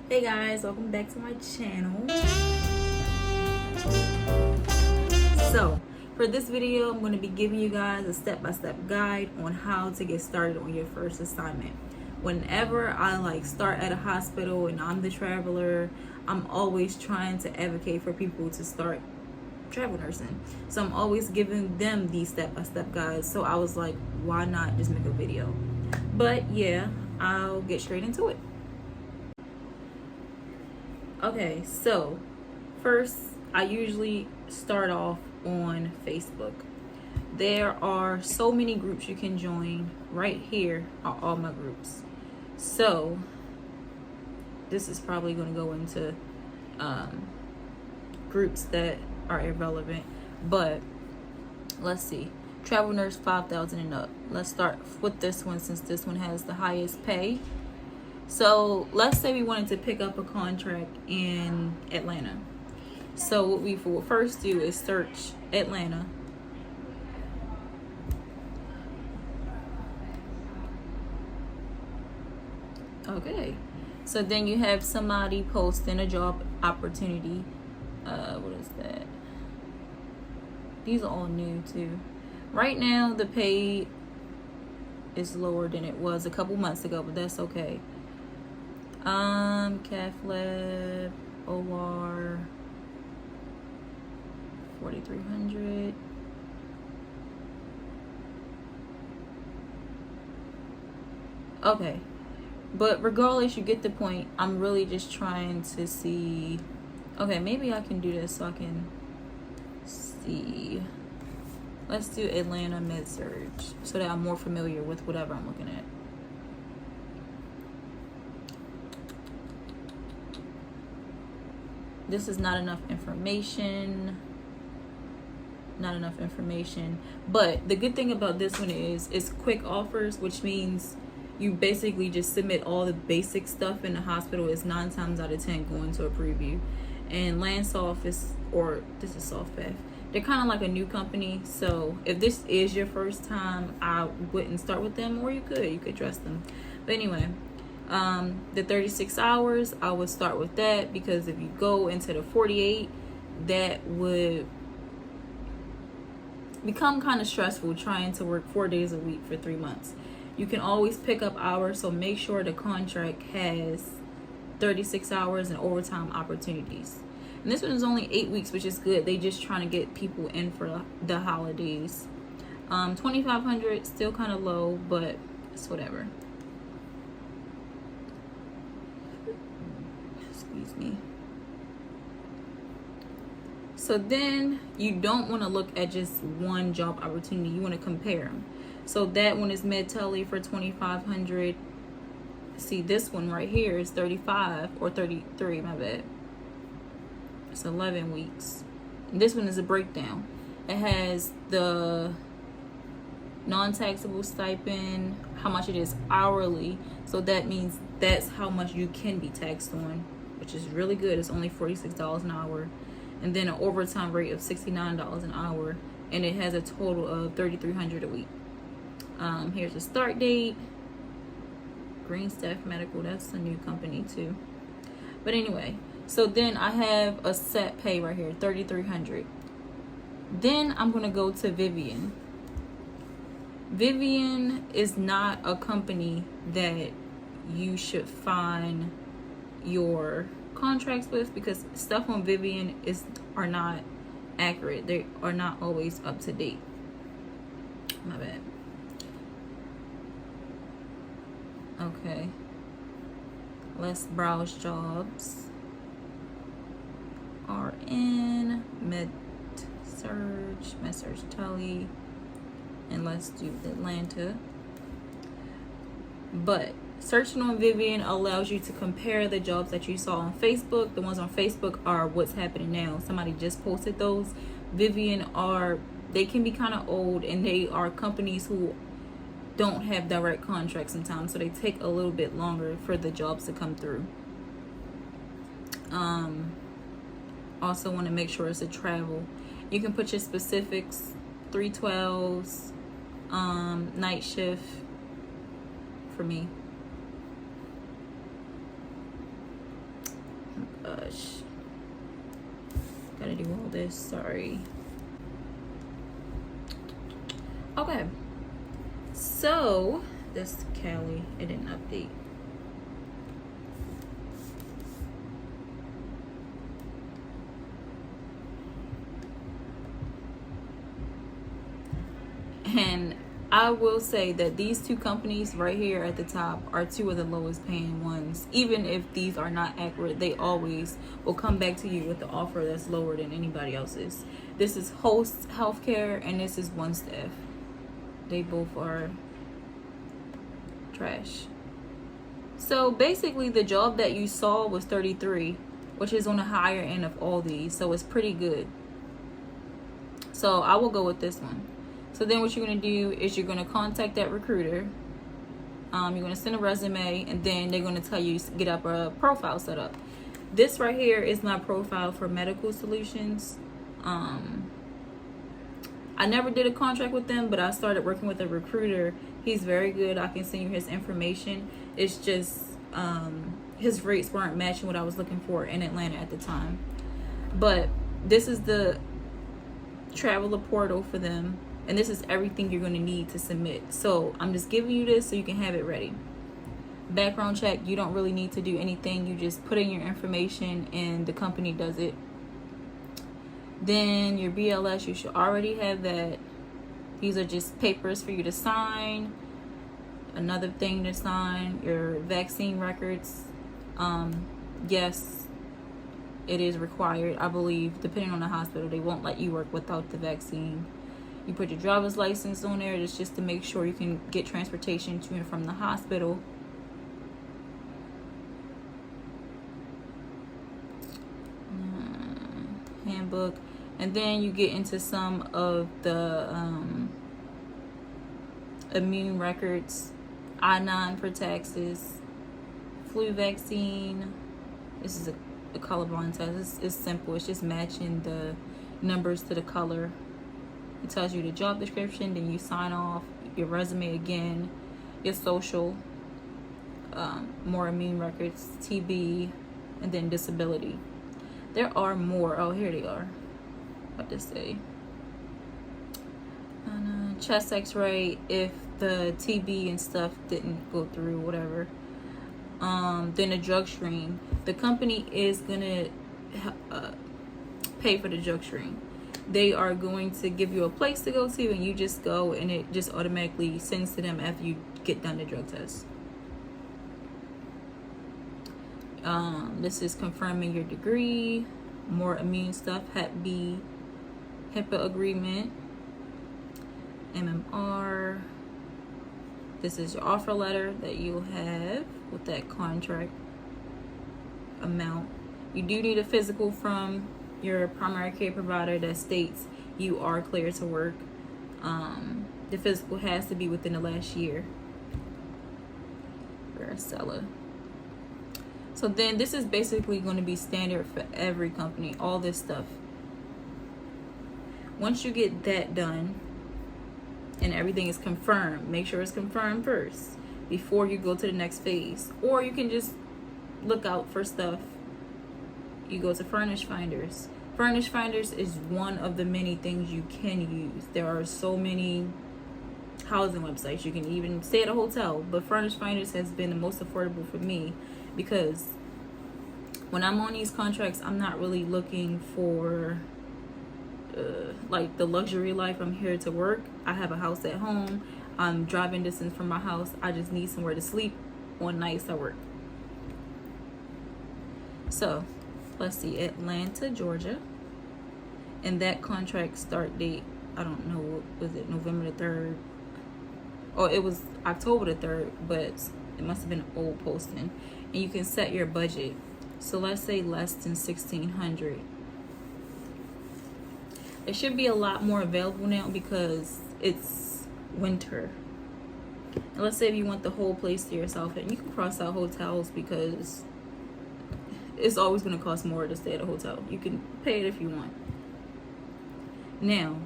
Hey guys, welcome back to my channel. So for this video, I'm going to be giving you guys a step-by-step guide on how to get started on your first assignment. Whenever I start at a hospital and I'm the traveler, I'm always trying to advocate for people to start travel nursing. So I'm always giving them these step-by-step guides. So I was like, why not just make a video? But yeah, I'll get straight into it. Okay, so first, I usually start off on Facebook. There are so many groups you can join. Right here are all my groups. So this is probably going to go into groups that are irrelevant, but let's see. Travel Nurse 5,000 and up. Let's start with this one since this one has the highest pay. So let's say we wanted to pick up a contract in Atlanta. So what we will first do is search Atlanta. Okay. So then you have somebody posting a job opportunity. What is that? These are all new too. Right now the pay is lower than it was a couple months ago, but that's okay. Cath Lab, OR, 4,300. Okay, but regardless, you get the point. I'm really just trying to see. Okay, maybe I can do this so I can see. Let's do Atlanta Med-Surg so that I'm more familiar with whatever I'm looking at. This is not enough information. Not enough information. But the good thing about this one is it's quick offers, which means you basically just submit all the basic stuff in the hospital. Is 9 times out of 10 going to a preview. And Landsoft is, or this is SoftPath. They're kind of like a new company. So if this is your first time, I wouldn't start with them, or you could trust them. But anyway, the 36 hours, I would start with that, because if you go into the 48, that would become kind of stressful trying to work 4 days a week for 3 months. You can always pick up hours, so make sure the contract has 36 hours and overtime opportunities. And this one is only 8 weeks, which is good. They just trying to get people in for the holidays. 2,500, still kind of low, but it's whatever. Excuse me. So then you don't want to look at just one job opportunity. You want to compare them. So that one is Med-Tele for 2,500. See, this one right here is 35 or 33, my bad. It's 11 weeks. And this one is a breakdown. It has the non-taxable stipend, how much it is hourly. So that means that's how much you can be taxed on, which is really good. It's only $46 an hour. And then an overtime rate of $69 an hour. And it has a total of $3,300 a week. Here's the start date. Green Staff Medical, that's a new company too. But anyway, so then I have a set pay right here, $3,300. Then I'm gonna go to Vivian. Vivian is not a company that you should find your contracts with, because stuff on Vivian are not accurate. They are not always up to date. My bad. Okay, let's browse jobs. RN, Med-Surg Tele, and let's do Atlanta. But searching on Vivian allows you to compare the jobs that you saw on Facebook. The ones on Facebook are what's happening now. Somebody just posted those. Vivian they can be kind of old, and they are companies who don't have direct contracts sometimes, so they take a little bit longer for the jobs to come through. Also want to make sure it's a travel. You can put your specifics, 312s, night shift for me. Oh gosh, gotta do all this. Sorry. Okay, so this Cali, it didn't update. And I will say that these two companies right here at the top are two of the lowest paying ones. Even if these are not accurate, they always will come back to you with the offer that's lower than anybody else's. This is Host Healthcare and this is One Staff. They both are trash. So basically the job that you saw was 33, which is on the higher end of all these. So it's pretty good. So I will go with this one. So then what you're going to do is you're going to contact that recruiter. You're going to send a resume and then they're going to tell you to get up a profile set up. This right here is my profile for Medical Solutions. I never did a contract with them, but I started working with a recruiter. He's very good. I can send you his information. It's just his rates weren't matching what I was looking for in Atlanta at the time. But this is the traveler portal for them. And this is everything you're going to need to submit. So I'm just giving you this so you can have it ready. Background check, you don't really need to do anything. You just put in your information and the company does it. Then your BLS, you should already have that. These are just papers for you to sign. Another thing to sign, your vaccine records. Yes, it is required. I believe, depending on the hospital, they won't let you work without the vaccine. You put your driver's license on there. It's just to make sure you can get transportation to and from the hospital. Handbook. And then you get into some of the immune records. I-9 for taxes. Flu vaccine. This is a colorblind test. It's simple. It's just matching the numbers to the color. It tells you the job description, then you sign off, your resume again, your social, more immune records, TB, and then disability. There are more. Oh, here they are. What to say? Chest x-ray if the TB and stuff didn't go through, whatever. Then a drug screen. The company is gonna pay for the drug screen. They are going to give you a place to go to and you just go and it just automatically sends to them after you get done the drug test. This is confirming your degree, more immune stuff, Hep B, HIPAA agreement, MMR. This is your offer letter that you'll have with that contract amount. You do need a physical from your primary care provider that states you are cleared to work. The physical has to be within the last year. Varicella. So then this is basically going to be standard for every company, all this stuff. Once you get that done and everything is confirmed, make sure it's confirmed first before you go to the next phase. Or you can just look out for stuff. You go to Furnish Finders. Furnish Finders is one of the many things you can use. There are so many housing websites. You can even stay at a hotel, but Furnish Finders has been the most affordable for me because when I'm on these contracts, I'm not really looking for like the luxury life. I'm here to work. I have a house at home. I'm driving distance from my house. I just need somewhere to sleep on nights I work. So let's see, Atlanta, Georgia. And that contract start date, I don't know, what was it, November the 3rd? Oh, it was October the 3rd, but it must have been an old posting. And you can set your budget. So let's say less than $1,600. There should be a lot more available now because it's winter. And let's say if you want the whole place to yourself, and you can cross out hotels because it's always going to cost more to stay at a hotel. You can pay it if you want. Now,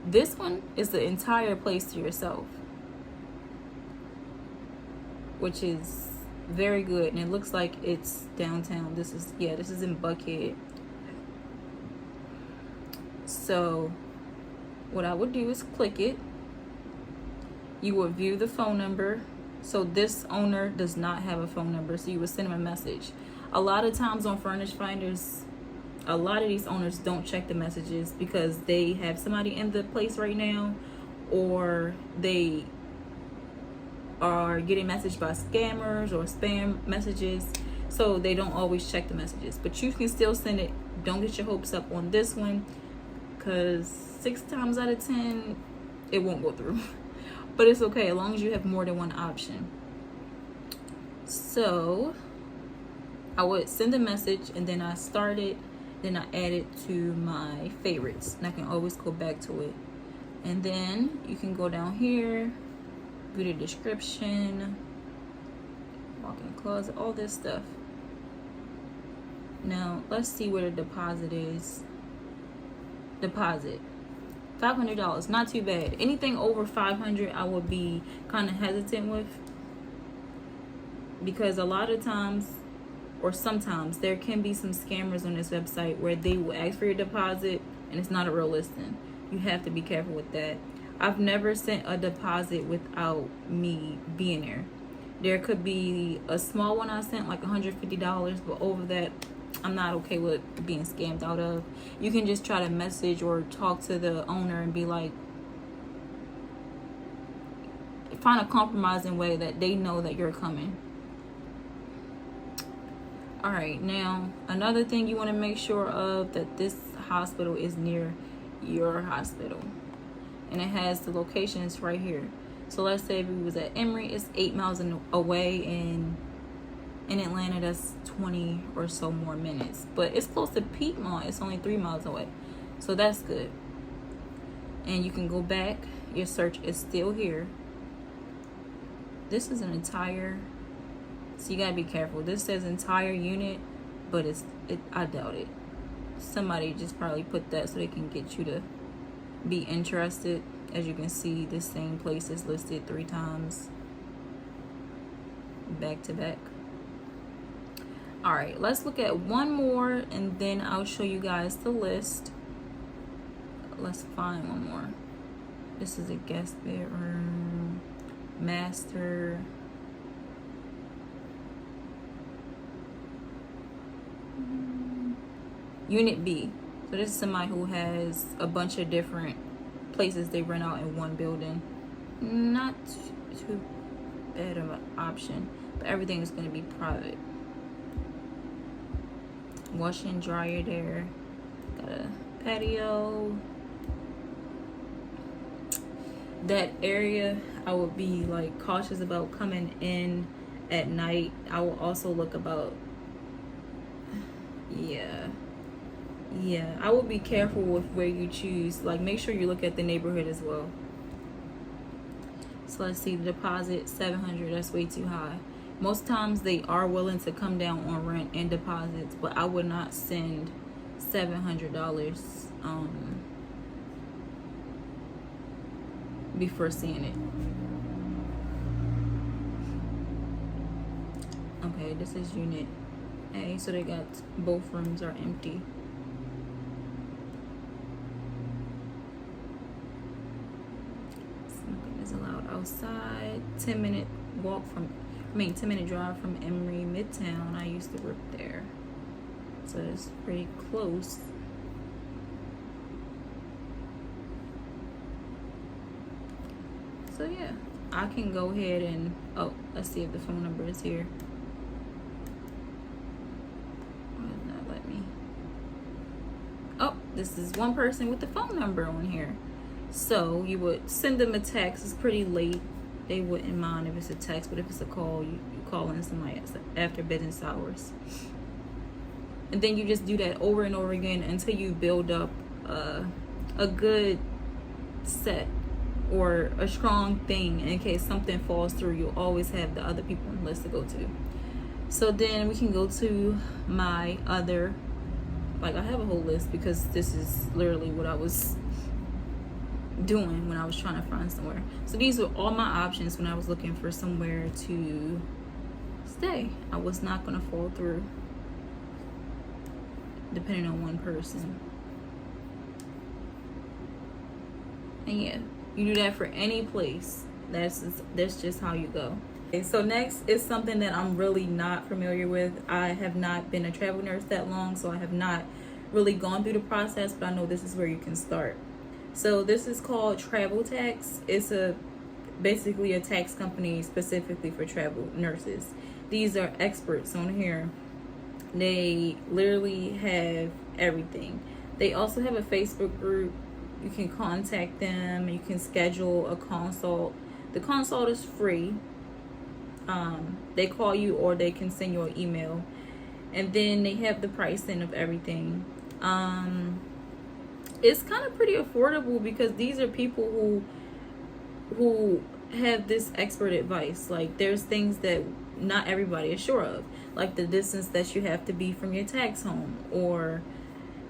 this one is the entire place to yourself, which is very good, and it looks like it's downtown. This is in Buckhead. So what I would do is click it. You would view the phone number. So this owner does not have a phone number, so you would send him a message. A lot of times on Furnish Finders, a lot of these owners don't check the messages because they have somebody in the place right now, or they are getting messaged by scammers or spam messages, so they don't always check the messages. But you can still send it. Don't get your hopes up on this one, because 6 times out of 10 it won't go through. But it's okay as long as you have more than one option. So I would send a message, and then I start it, then I add it to my favorites, and I can always go back to it. And then you can go down here, view the description, walk-in closet, all this stuff. Now let's see where the deposit is. Deposit $500, not too bad. Anything over $500 I would be kind of hesitant with, because a lot of times, or sometimes, there can be some scammers on this website where they will ask for your deposit and it's not a real listing. You have to be careful with that. I've never sent a deposit without me being there. There could be a small one I sent, like $150, but over that, I'm not okay with being scammed out of. You can just try to message or talk to the owner and be like, find a compromising way that they know that you're coming. All right, now another thing you want to make sure of, that this hospital is near your hospital, and it has the locations right here. So let's say if we was at Emory, it's 8 miles away, and in Atlanta that's 20 or so more minutes, but it's close to Piedmont. It's only 3 miles away, so that's good. And you can go back, your search is still here. This is an entire, so you gotta be careful. This says entire unit, but I doubt it. Somebody just probably put that so they can get you to be interested. As you can see, this same place is listed 3 times back to back. All right, let's look at one more, and then I'll show you guys the list. Let's find one more. This is a guest bedroom, master. Unit B. So this is somebody who has a bunch of different places they rent out in one building. Not too bad of an option, but everything is going to be private. Washer and dryer there. Got a patio. That area, I would be like cautious about coming in at night. I will also look about, I would be careful with where you choose. Like, make sure you look at the neighborhood as well. So let's see, the deposit $700. That's way too high. Most times they are willing to come down on rent and deposits, but I would not send $700 before seeing it. Okay, this is unit A, so they got both rooms are empty. Smoking is allowed outside. 10-minute drive from Emory Midtown. I used to work there, so it's pretty close. So yeah, I can go ahead and, let's see if the phone number is here. Why did not let me? Oh, this is one person with the phone number on here. So you would send them a text. It's pretty late. They wouldn't mind if it's a text, but if it's a call, you call in somebody after business hours. And then you just do that over and over again until you build up a good set or a strong thing. In case something falls through, you'll always have the other people on the list to go to. So then we can go to my other, like, I have a whole list because this is literally what I was doing when I was trying to find somewhere. So these were all my options when I was looking for somewhere to stay. I was not going to fall through depending on one person. And yeah, you do that for any place. That's just how you go. Okay, so next is something that I'm really not familiar with. I have not been a travel nurse that long, so I have not really gone through the process, but I know this is where you can start. So this is called travel tax. It's basically a tax company specifically for travel nurses. These are experts on here. They literally have everything. They also have a Facebook group. You can contact them. You can schedule a consult. The consult is free. They call you or they can send you an email. And then they have the pricing of everything. It's kind of pretty affordable because these are people who have this expert advice. Like, there's things that not everybody is sure of, like the distance that you have to be from your tax home, or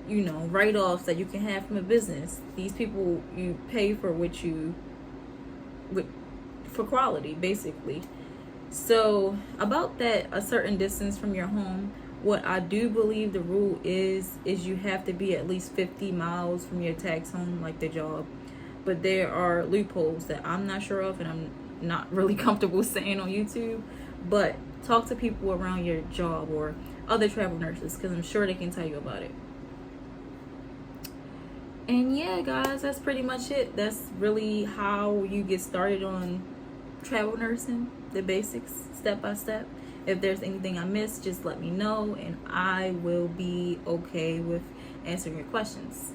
write-offs that you can have from a business. These people, you pay for for quality, basically. So about that, a certain distance from your home, what I do believe the rule is you have to be at least 50 miles from your tax home, like the job. But there are loopholes that I'm not sure of, and I'm not really comfortable saying on YouTube. But talk to people around your job or other travel nurses, because I'm sure they can tell you about it. And yeah, guys, that's pretty much it. That's really how you get started on travel nursing, the basics, step by step. If there's anything I missed, just let me know, and I will be okay with answering your questions.